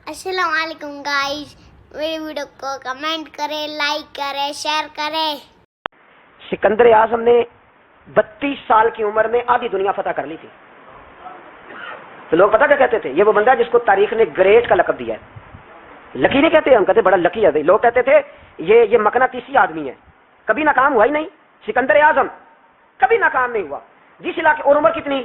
السلام علیکم گائز، میری ویڈیو کو کمنٹ کریں، لائک کریں، شیئر کریں۔ سکندر اعظم نے 32 سال کی عمر میں آدھی دنیا فتح کر لی تھی. تو لوگ پتہ کیا کہتے تھے؟ یہ وہ بندہ جس کو تاریخ نے گریٹ کا لقب دیا ہے. لکی نہیں کہتے، ہم کہتے بڑا لکی ہے. لوگ کہتے تھے یہ مقناطیسی آدمی ہے، کبھی ناکام ہوا ہی نہیں. سکندر اعظم کبھی ناکام نہیں ہوا. جس علاقے، اور عمر کتنی،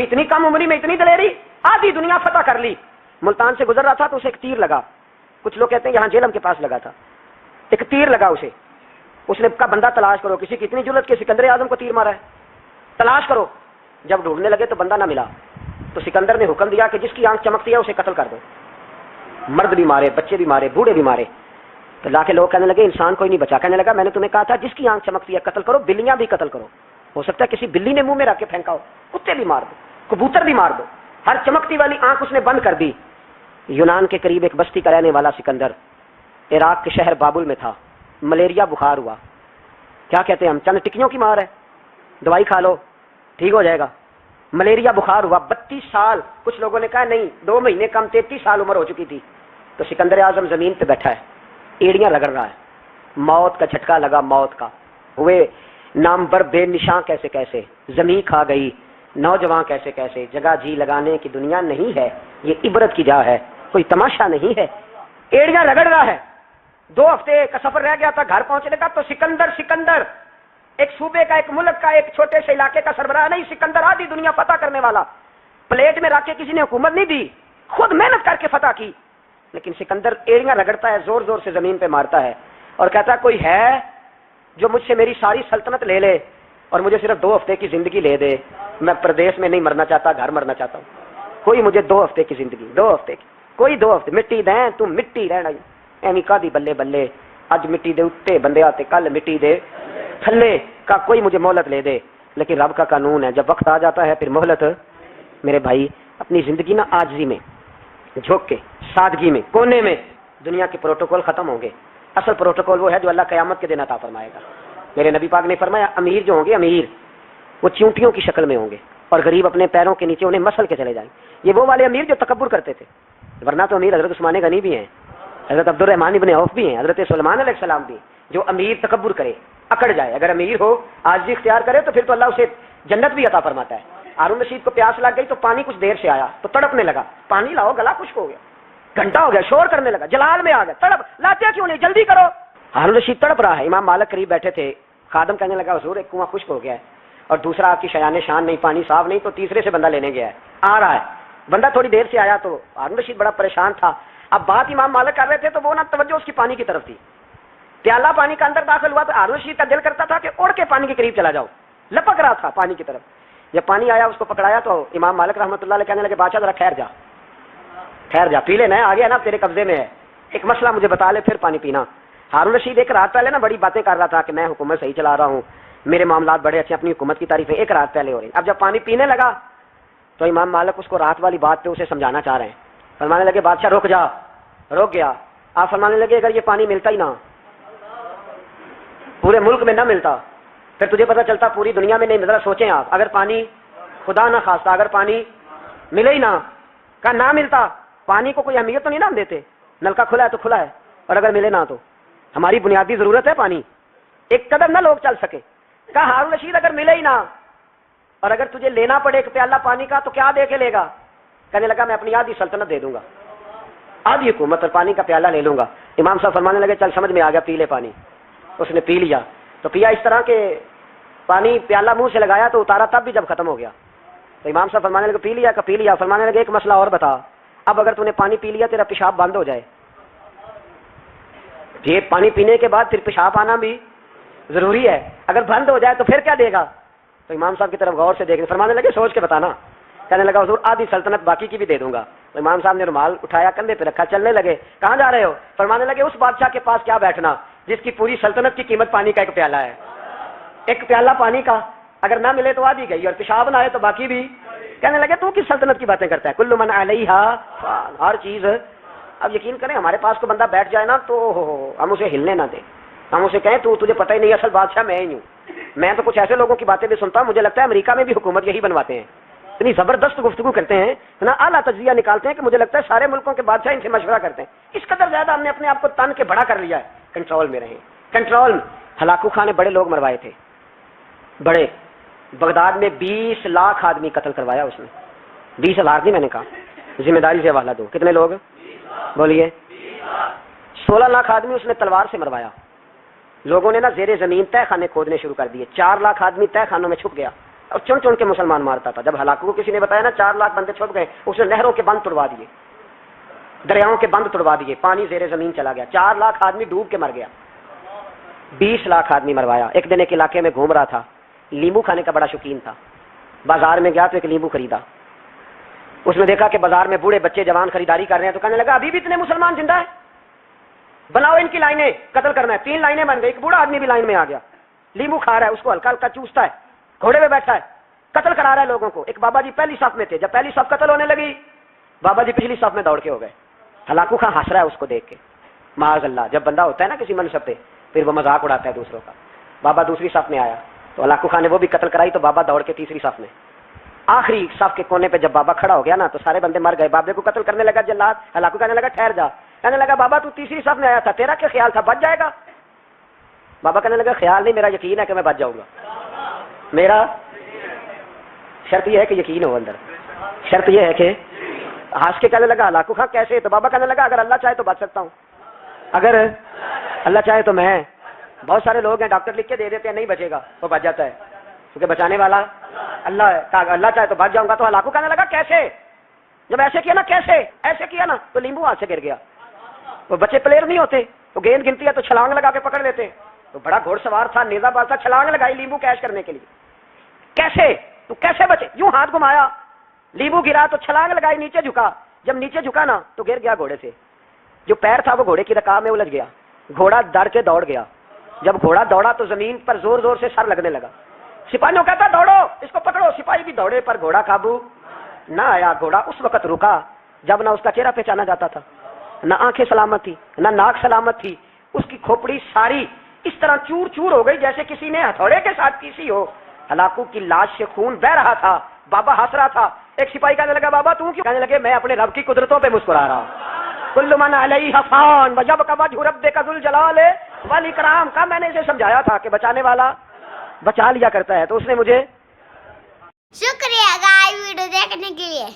اتنی کم عمری میں اتنی دلیری، آدھی دنیا فتح کر لی. ملتان سے گزر رہا تھا تو اسے ایک تیر لگا. کچھ لوگ کہتے ہیں یہاں جیلم کے پاس لگا تھا، ایک تیر لگا اسے. اس نے کہا بندہ تلاش کرو، کسی کی اتنی ضرورت کہ سکندر اعظم کو تیر مارا ہے، تلاش کرو. جب ڈھونڈنے لگے تو بندہ نہ ملا، تو سکندر نے حکم دیا کہ جس کی آنکھ چمکتی ہے اسے قتل کر دو. مرد بھی مارے، بچے بھی مارے، بوڑھے بھی مارے. تو لا کے لوگ کہنے لگے انسان کوئی نہیں بچا. کہنے لگا میں نے تمہیں کہا تھا جس کی آنکھ چمکتی ہے قتل کرو. بلیاں بھی قتل کرو، ہو سکتا ہے کسی بلی نے منہ میں رکھ کے پھینکا ہو. کتے بھی مار دو، کبوتر بھی مار دو. ہر چمکتی والی آنکھ اس نے بند کر دی. یونان کے قریب ایک بستی کا رہنے والا سکندر عراق کے شہر بابل میں تھا. ملیریا بخار ہوا. کیا کہتے ہیں ہم، چند ٹکیوں کی مار ہے، دوائی کھا لو ٹھیک ہو جائے گا. ملیریا بخار ہوا. 32 سال، کچھ لوگوں نے کہا نہیں 2 مہینے کم، 33 سال عمر ہو چکی تھی. تو سکندر اعظم زمین پہ بیٹھا ہے، ایڑیاں رگڑ رہا ہے. موت کا جھٹکا لگا، موت کا. ہوئے نامور بے نشاں کیسے کیسے، زمین کھا گئی. نوجوان کیسے کیسے. جگہ جی لگانے کی دنیا نہیں ہے، یہ عبرت کی جا ہے، کوئی تماشا نہیں ہے. ایڑیاں رگڑ رہا ہے. 2 ہفتے کا سفر رہ گیا تھا گھر پہنچنے کا. تو سکندر ایک صوبے کا، ایک ملک کا، ایک چھوٹے سے علاقے کا سربراہ نہیں. سکندر آدھی دنیا فتح کرنے والا. پلیٹ میں رکھ کے کسی نے حکومت نہیں دی، خود محنت کر کے فتح کی. لیکن سکندر ایڑیاں رگڑتا ہے، زور زور سے زمین پہ مارتا ہے اور کہتا ہے کوئی ہے جو مجھ سے میری ساری سلطنت لے لے اور مجھے صرف 2 ہفتے کی زندگی لے دے. میں پردیس میں نہیں مرنا چاہتا، گھر مرنا چاہتا ہوں. کوئی مجھے 2 ہفتے کی زندگی، 2 ہفتے کی، کوئی 2 ہفتے. مٹی دیں تم مٹی رہنا ایویں کا دی بلے بلے. اج مٹی دے اتے بندے آتے، کل مٹی دے تھلے کا. کوئی مجھے مہلت لے دے. لیکن رب کا قانون ہے، جب وقت آ جاتا ہے پھر مہلت. میرے بھائی اپنی زندگی نا عاجزی میں، جھک کے، سادگی میں، کونے میں. دنیا کے پروٹوکول ختم ہوں گے. اصل پروٹوکول وہ ہے جو اللہ قیامت کے دن عطا فرمائے گا. میرے نبی پاک نے فرمایا امیر جو ہوں گے، امیر وہ چونٹیوں کی شکل میں ہوں گے اور غریب اپنے پیروں کے نیچے انہیں مسل کے چلے جائیں. یہ وہ والے امیر جو تکبر کرتے تھے. ورنہ تو امیر حضرت عثمان غنی بھی ہیں، حضرت عبد الرحمن ابن عوف بھی ہیں، حضرت سلیمان علیہ السلام بھی. جو امیر تکبر کرے، اکڑ جائے، اگر امیر ہو عاجزی اختیار کرے تو پھر تو اللہ اسے جنت بھی عطا فرماتا ہے. ہارون رشید کو پیاس لگ گئی تو پانی کچھ دیر سے آیا تو تڑپنے لگا. پانی لاؤ، گلا خشک ہو گیا، گھنٹہ ہو گیا، شور کرنے لگا، جلال میں آ گیا، تڑپ لاتے کیوں نہیں، جلدی کرو. ہارون رشید تڑپ رہا ہے. امام مالک قریب بیٹھے تھے. خادم کہنے لگا حضور ایک کنواں خشک ہو گیا ہے اور دوسرا آپ کی شایان شان نہیں، پانی صاف نہیں، تو تیسرے سے بندہ لینے گیا ہے، آ رہا ہے. بندہ تھوڑی دیر سے آیا تو ہارون رشید بڑا پریشان تھا. اب بات امام مالک کر رہے تھے تو وہ نا توجہ اس کی پانی کی طرف تھی. پیالہ پانی کا اندر داخل ہوا تو ہارون رشید کا دل کرتا تھا کہ اڑ کے پانی کے قریب چلا جاؤ. لپک رہا تھا پانی کی طرف. جب پانی آیا اس کو پکڑایا تو امام مالک رحمۃ اللہ علیہ کہنے لگے بادشاہ ذرا ٹھہر جا پی لینا، آ گیا نا تیرے قبضے میں ہے، ایک مسئلہ مجھے بتا لے پھر پانی پینا. ہارون رشید ایک رات پہلے نا بڑی باتیں کر رہا تھا کہ میں حکومت صحیح چلا رہا ہوں، میرے معاملات بڑے اچھے، اپنی حکومت کی تعریفیں ایک رات پہلے ہو رہی. اب جب پانی پینے لگا تو امام مالک اس کو رات والی بات پہ اسے سمجھانا چاہ رہے ہیں. فرمانے لگے بادشاہ رک جا. رک گیا. آپ فرمانے لگے اگر یہ پانی ملتا ہی نہ، پورے ملک میں نہ ملتا، پھر تجھے پتہ چلتا پوری دنیا میں نہیں مل رہا. سوچیں آپ، اگر پانی خدا نہ خواستہ اگر پانی ملے ہی نہ، کہا نہ ملتا، پانی کو کوئی اہمیت تو نہیں نہ دیتے، نلکا کھلا ہے تو کھلا ہے، اور اگر ملے نہ تو ہماری بنیادی ضرورت ہے پانی، ایک قدم نہ لوگ چل سکے. کہا ہارون رشید اگر ملے ہی نہ اور اگر تجھے لینا پڑے ایک پیالہ پانی کا تو کیا دے کے لے گا؟ کہنے لگا میں اپنی آدھی سلطنت دے دوں گا، آدھی حکومت اور پانی کا پیالہ لے لوں گا. امام صاحب فرمانے لگے چل سمجھ میں آ گیا، پی لے پانی. اس نے پی لیا تو پیا اس طرح کہ پانی پیالہ منہ سے لگایا تو اتارا تب بھی جب ختم ہو گیا. تو امام صاحب فرمانے لگے پی لیا؟ کہ پی لیا. فرمانے لگے ایک مسئلہ اور بتا، اب اگر تو نے پانی پی لیا تیرا پیشاب بند ہو جائے، یہ پانی پینے کے بعد پھر پیشاب آنا بھی ضروری ہے، اگر بند ہو جائے تو پھر کیا دے گا؟ تو امام صاحب کی طرف غور سے دیکھنے فرمانے لگے سوچ کے بتانا. کہنے لگا حضور آدھی سلطنت باقی کی بھی دے دوں گا. تو امام صاحب نے رومال اٹھایا کندھے پہ رکھا، چلنے لگے. کہاں جا رہے ہو؟ فرمانے لگے اس بادشاہ کے پاس کیا بیٹھنا جس کی پوری سلطنت کی قیمت پانی کا ایک پیالہ ہے. ایک پیالہ پانی کا اگر نہ ملے تو آدھی گئی اور پیشاب نہ آئے تو باقی بھی. کہنے لگے تو کس سلطنت کی باتیں کرتا ہے؟ کل من علیہا فان، ہر چیز. اب یقین کریں ہمارے پاس کو بندہ بیٹھ جائے نا تو ہم اسے ہلنے نہ دیں، ہم اسے کہیں تو تجھے پتہ ہی نہیں اصل بادشاہ میں ہی ہوں. میں تو کچھ ایسے لوگوں کی باتیں بھی سنتا ہوں، مجھے لگتا ہے امریکہ میں بھی حکومت یہی بنواتے ہیں. اتنی زبردست گفتگو کرتے ہیں نا، اعلیٰ تجزیہ نکالتے ہیں کہ مجھے لگتا ہے سارے ملکوں کے بادشاہ ان سے مشورہ کرتے ہیں. اس قدر زیادہ ہم نے اپنے آپ کو تن کے بڑا کر لیا ہے. کنٹرول میں رہیں، کنٹرول. ہلاکو خان نے بڑے لوگ مروائے تھے، بڑے. بغداد میں 20 لاکھ آدمی قتل کروایا اس نے. 20,000 نہیں، میں نے کہا ذمہ داری سے حوالہ دو. کتنے لوگ بولیے؟ 16 لاکھ آدمی اس نے تلوار سے مروایا. لوگوں نے نا زیر زمین تہ خانے کھودنے شروع کر دیے. 4 لاکھ آدمی تہ خانوں میں چھپ گیا اور چن چن کے مسلمان مارتا تھا. جب ہلاکو کو کسی نے بتایا نا 4 لاکھ بندے چھپ گئے، اس نے نہروں کے بند توڑوا دیے، دریاؤں کے بند توڑوا دیے، پانی زیر زمین چلا گیا. 4 لاکھ آدمی ڈوب کے مر گیا. 20 لاکھ آدمی مروایا. ایک دن ایک علاقے میں گھوم رہا تھا، لیمبو کھانے کا بڑا شوقین تھا. بازار میں گیا تو ایک لیمبو خریدا. اس نے دیکھا کہ بازار میں بوڑھے بچے جوان خریداری کر رہے ہیں تو کہنے لگا ابھی بھی اتنے مسلمان زندہ ہیں، بناؤ ان کی لائنیں، قتل کرنا ہے. 3 لائنیں بن گئی. ایک بوڑھا آدمی بھی لائن میں آ گیا، لیمبو کھا رہا ہے، اس کو ہلکا ہلکا چوستا ہے، گھوڑے پہ بیٹھا ہے، قتل کرا رہا ہے لوگوں کو. ایک بابا جی پہلی صف میں تھے. جب پہلی صف قتل ہونے لگی، بابا جی پچھلی صف میں دوڑ کے ہو گئے. ہلاکو خان ہنس رہا ہے اس کو دیکھ کے. معاذ اللہ، جب بندہ ہوتا ہے نا کسی منصب پہ پھر وہ مذاق اڑاتا ہے دوسروں کا. بابا دوسری صف میں آیا تو ہلاکو خان نے وہ بھی قتل کرائی تو بابا دوڑ کے تیسری صف میں. آخری صف کے کونے پہ جب بابا کھڑا ہو گیا نا تو سارے بندے مر گئے. بابے کو قتل کرنے لگا جلاد. ہلاکو کہنے لگا ٹھہر جا. کہنے لگا بابا تو تیسری صف میں آیا تھا، تیرا کیا خیال تھا بچ جائے گا؟ بابا کہنے لگا خیال نہیں، میرا یقین ہے کہ میں بچ جاؤں گا. میرا شرط یہ ہے کہ یقین ہو اندر، شرط یہ ہے کہ. ہنس کے کہنے لگا ہلاکو خان کیسے؟ تو بابا کہنے لگا اگر اللہ چاہے تو بچ سکتا ہوں، اگر اللہ چاہے تو میں. بہت سارے لوگ ہیں ڈاکٹر لکھ کے دے دیتے ہیں نہیں بچے گا، وہ بچ جاتا ہے کیونکہ بچانے والا اللہ ہے. اللہ چاہے تو بچ جاؤں گا. تو ہلاکو کہنے لگا کیسے؟ جب ایسے کیا نا، کیسے ایسے کیا نا تو لیمبو ہاتھ سے گر گیا. وہ بچے پلیئر نہیں ہوتے، وہ گیند گنتی ہے تو چھلانگ لگا کے پکڑ لیتے. تو بڑا گھوڑ سوار تھا، نیزہ باز تھا، چھلانگ لگائی لیمبو کیچ کرنے کے لیے. کیسے تو کیسے بچے؟ یوں ہاتھ گھمایا، لیمبو گرا تو چھلانگ لگائی، نیچے جھکا. جب نیچے جھکا نا تو گر گیا گھوڑے سے. جو پیر تھا وہ گھوڑے کی رکاب میں الجھ گیا. گھوڑا ڈر کے دوڑ گیا. جب گھوڑا دوڑا تو زمین پر زور زور سے سر لگنے لگا. سپاہیوں کہتا دوڑو اس کو پکڑو. سپاہی بھی دوڑے پر گھوڑا قابو نہ آیا. گھوڑا اس وقت رکا جب نہ اس کا چہرہ پہچانا جاتا تھا، نہ آنکھیں سلامت تھی، نہ ناک سلامت تھی. اس کی کھوپڑی ساری اس طرح چور چور ہو گئی جیسے کسی نے ہتھوڑے کے ساتھ پیسی ہو. ہلاکو کی لاش سے خون بہ رہا تھا. بابا ہنس رہا تھا. ایک سپاہی کہنے لگا بابا تم کیوں؟ کہنے لگے میں اپنے رب کی قدرتوں پہ مسکرا رہا ہوں. کل من علیہ فان ویبقى وجہ ربک ذو الجلال والاکرام. کا میں نے اسے سمجھایا تھا کہ بچانے والا بچا لیا کرتا ہے، تو اس نے مجھے. شکریہ گائز ویڈیو دیکھنے کے لیے.